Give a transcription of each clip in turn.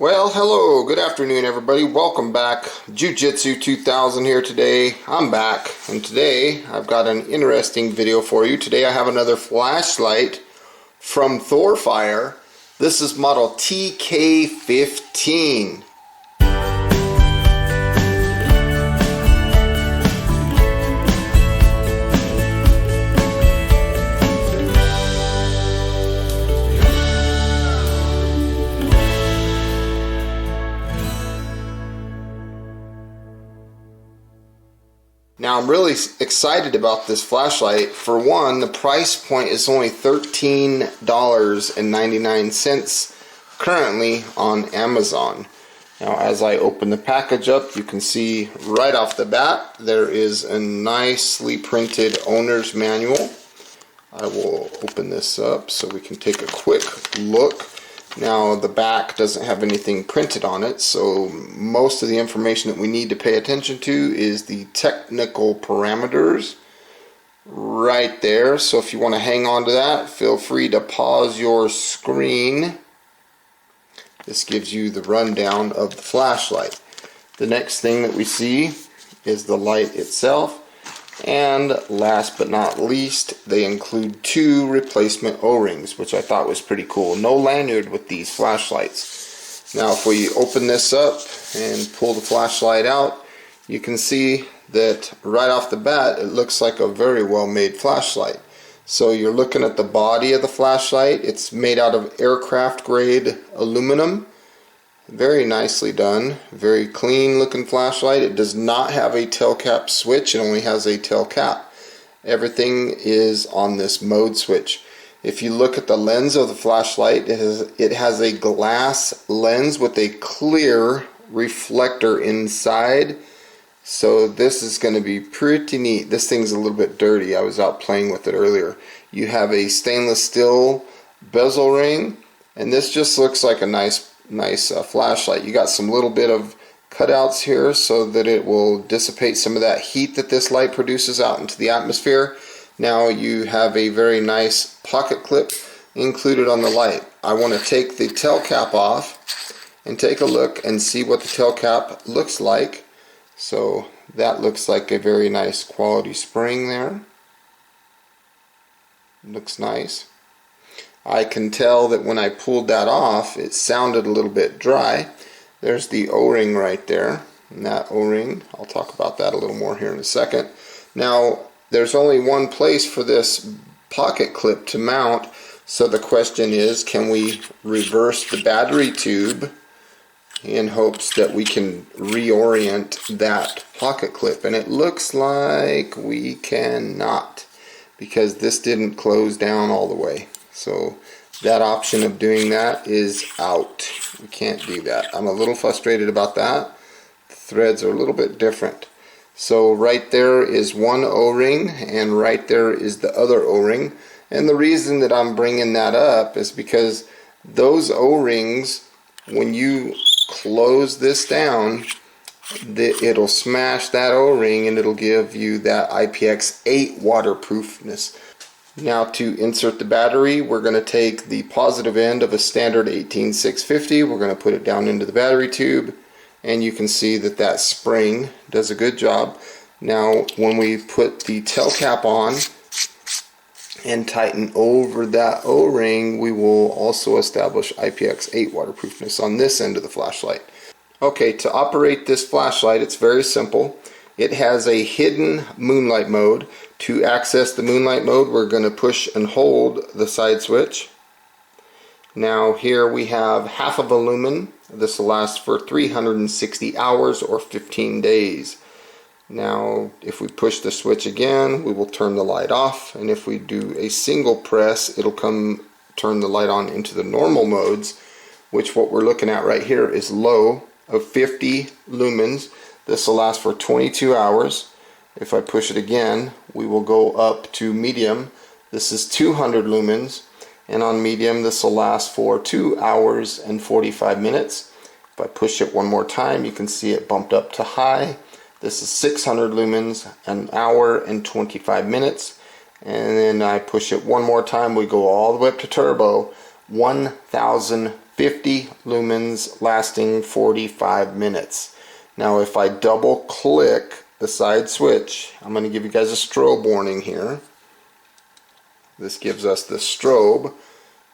Well, hello, good afternoon everybody. Welcome back. Jiu-Jitsu 2000 here today. I'm back, and today I've got an interesting video for you. Today I have another flashlight from Thorfire. This is model TK15. Now I'm really excited about this flashlight. For one, the price point is only $13.99 currently on Amazon. Now as I open the package up, you can see right off the bat there is a nicely printed owner's manual. I will open this up so we can take a quick look. Now the back doesn't have anything printed on it, so most of the information that we need to pay attention to is the technical parameters right there. So if you want to hang on to that, feel free to pause your screen. This gives you the rundown of the flashlight. The next thing that we see is the light itself. And last but not least, they include 2 replacement O-rings, which I thought was pretty cool. No lanyard with these flashlights. Now if we open this up and pull the flashlight out, you can see that right off the bat it looks like a very well made flashlight. So you're looking at the body of the flashlight. It's made out of aircraft grade aluminum. Very nicely done, very clean looking flashlight. It does not have a tail cap switch, it only has a tail cap. Everything is on this mode switch. If you look at the lens of the flashlight, it has a glass lens with a clear reflector inside. So this is going to be pretty neat. This thing's a little bit dirty. I was out playing with it earlier. You have a stainless steel bezel ring, and this just looks like a nice flashlight. You got some little bit of cutouts here so that it will dissipate some of that heat that this light produces out into the atmosphere. Now you have a very nice pocket clip included on the light. I want to take the tail cap off and take a look and see what the tail cap looks like. So that looks like a very nice quality spring there. Looks nice. I can tell that when I pulled that off, it sounded a little bit dry. There's the O-ring right there, and that O-ring, I'll talk about that a little more here in a second. Now, there's only one place for this pocket clip to mount, so the question is, can we reverse the battery tube in hopes that we can reorient that pocket clip? And it looks like we cannot, because this didn't close down all the way. So that option of doing that is out. We can't do that. I'm a little frustrated about that. The threads are a little bit different. So right there is one O-ring, and right there is the other O-ring. And the reason that I'm bringing that up is because those O-rings, when you close this down, it'll smash that O-ring and it'll give you that IPX8 waterproofness. Now to insert the battery, we're going to take the positive end of a standard 18650. We're going to put it down into the battery tube, and you can see that that spring does a good job. Now when we put the tail cap on and tighten over that O-ring, we will also establish IPX8 waterproofness on this end of the flashlight. Okay, to operate this flashlight, it's very simple. It has a hidden Moonlight Mode. To access the Moonlight Mode, we're going to push and hold the side switch. Now here we have half of a lumen. This will last for 360 hours or 15 days. Now if we push the switch again, we will turn the light off, and if we do a single press, it'll turn the light on into the normal modes, which what we're looking at right here is low of 50 lumens. This will last for 22 hours. If I push it again, we will go up to medium. This is 200 lumens, and on medium this will last for 2 hours and 45 minutes. If I push it one more time, you can see it bumped up to high. This is 600 lumens, an hour and 25 minutes. And then I push it one more time, we go all the way up to turbo, 1000 50 lumens lasting 45 minutes. Now if I double click the side switch, I'm going to give you guys a strobe warning here. This gives us the strobe.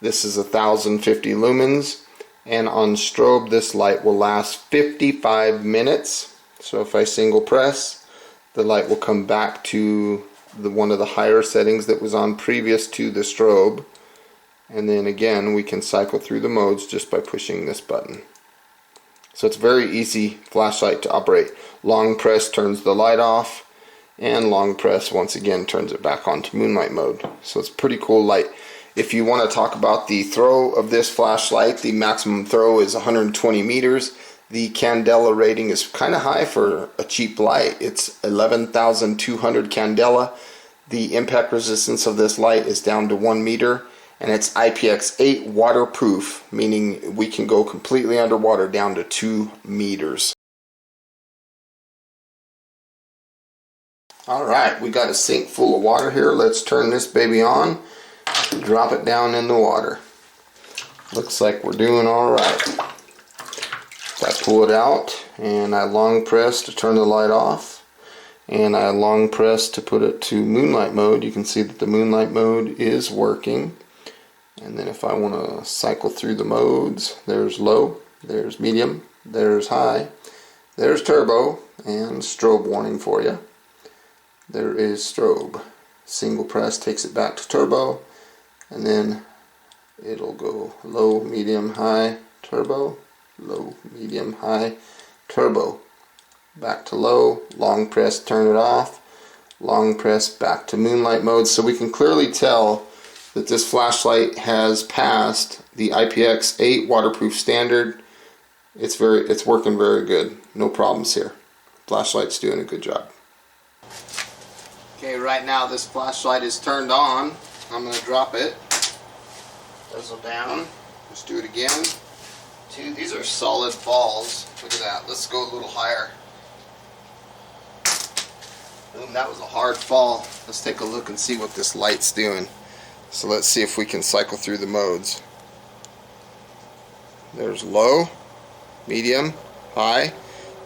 This is 1050 lumens, and on strobe this light will last 55 minutes. So if I single press, the light will come back to one of the higher settings that was on previous to the strobe. And then again we can cycle through the modes just by pushing this button. So it's a very easy flashlight to operate. Long press turns the light off, and long press once again turns it back on to moonlight mode. So it's a pretty cool light. If you want to talk about the throw of this flashlight, the maximum throw is 120 meters. The candela rating is kind of high for a cheap light. It's 11,200 candela. The impact resistance of this light is down to 1 meter, and it's IPX8 waterproof, meaning we can go completely underwater down to 2 meters. Alright, we got a sink full of water here. Let's turn this baby on, drop it down in the water. Looks like we're doing alright. If I pull it out and I long press to turn the light off, and I long press to put it to moonlight mode, you can see that the moonlight mode is working. And then if I want to cycle through the modes, there's low, there's medium, there's high, there's turbo, and strobe warning for you. There is strobe. Single press takes it back to turbo, and then it'll go low, medium, high, turbo, low, medium, high, turbo. Back to low, long press, turn it off, long press, back to moonlight mode. So we can clearly tell that this flashlight has passed the IPX8 waterproof standard. It's working very good. No problems here. Flashlight's doing a good job. Okay, right now this flashlight is turned on. I'm going to drop it. Bezel down. Let's do it again. These are solid balls. Look at that. Let's go a little higher. Boom, that was a hard fall. Let's take a look and see what this light's doing. So let's see if we can cycle through the modes. There's low, medium, high,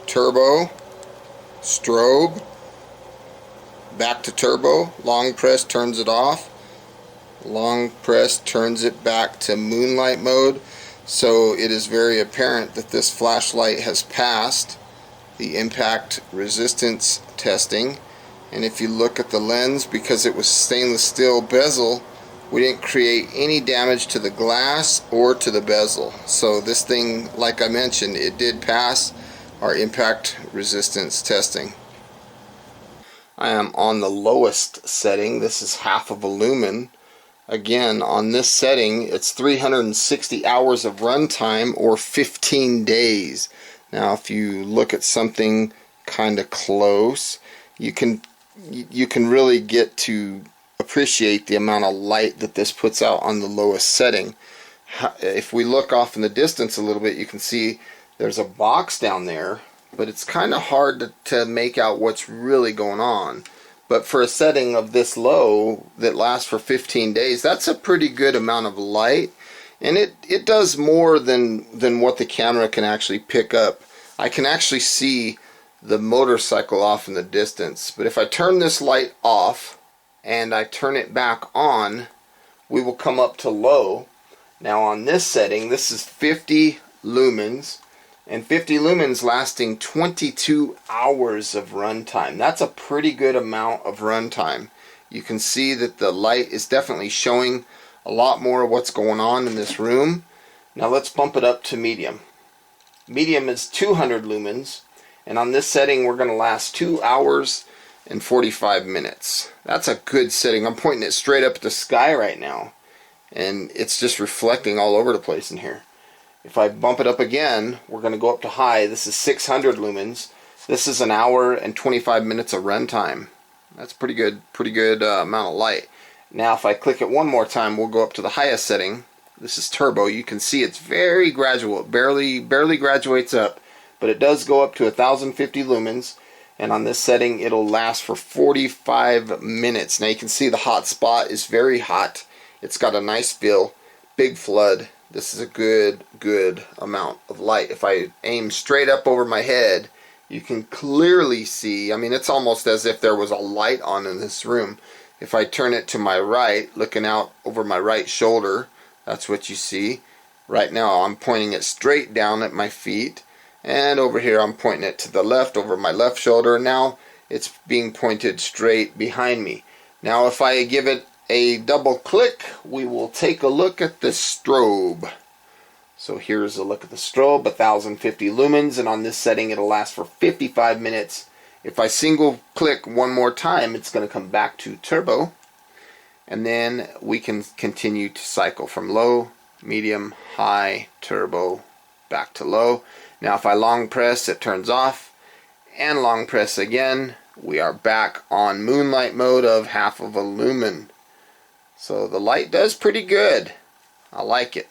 turbo, strobe, back to turbo, long press turns it off, long press turns it back to moonlight mode. So it is very apparent that this flashlight has passed the impact resistance testing. And if you look at the lens, because it was stainless steel bezel, we didn't create any damage to the glass or to the bezel. So this thing, like I mentioned, it did pass our impact resistance testing. I am on the lowest setting. This is half of a lumen. Again, on this setting, it's 360 hours of runtime, or 15 days. Now if you look at something kind of close, you can really get to appreciate the amount of light that this puts out on the lowest setting. If we look off in the distance a little bit, you can see there's a box down there, but it's kind of hard to make out what's really going on. But for a setting of this low that lasts for 15 days, that's a pretty good amount of light, and it does more than what the camera can actually pick up. I can actually see the motorcycle off in the distance, but if I turn this light off and I turn it back on, we will come up to low. Now on this setting, this is 50 lumens, and 50 lumens lasting 22 hours of runtime. That's a pretty good amount of runtime. You can see that the light is definitely showing a lot more of what's going on in this room. Now let's bump it up to medium. Medium is 200 lumens, and on this setting we're going to last 2 hours and 45 minutes. That's a good setting. I'm pointing it straight up at the sky right now, and it's just reflecting all over the place in here. If I bump it up again, we're going to go up to high. This is 600 lumens. This is an hour and 25 minutes of runtime. That's pretty good amount of light. Now if I click it one more time, we'll go up to the highest setting. This is turbo. You can see it's very gradual. It barely graduates up, but it does go up to 1050 lumens. And on this setting, it'll last for 45 minutes. Now you can see the hot spot is very hot. It's got a nice feel, big flood. This is a good amount of light. If I aim straight up over my head, you can clearly see, I mean, it's almost as if there was a light on in this room. If I turn it to my right, looking out over my right shoulder, that's what you see. Right now I'm pointing it straight down at my feet, and over here I'm pointing it to the left over my left shoulder. Now it's being pointed straight behind me. Now if I give it a double click, we will take a look at the strobe. So here's a look at the strobe, 1050 lumens, and on this setting it'll last for 55 minutes. If I single click one more time, it's going to come back to turbo, and then we can continue to cycle from low, medium, high, turbo, back to low. Now if I long press, it turns off, and long press again, we are back on Moonlight mode of half of a lumen. So the light does pretty good. I like it.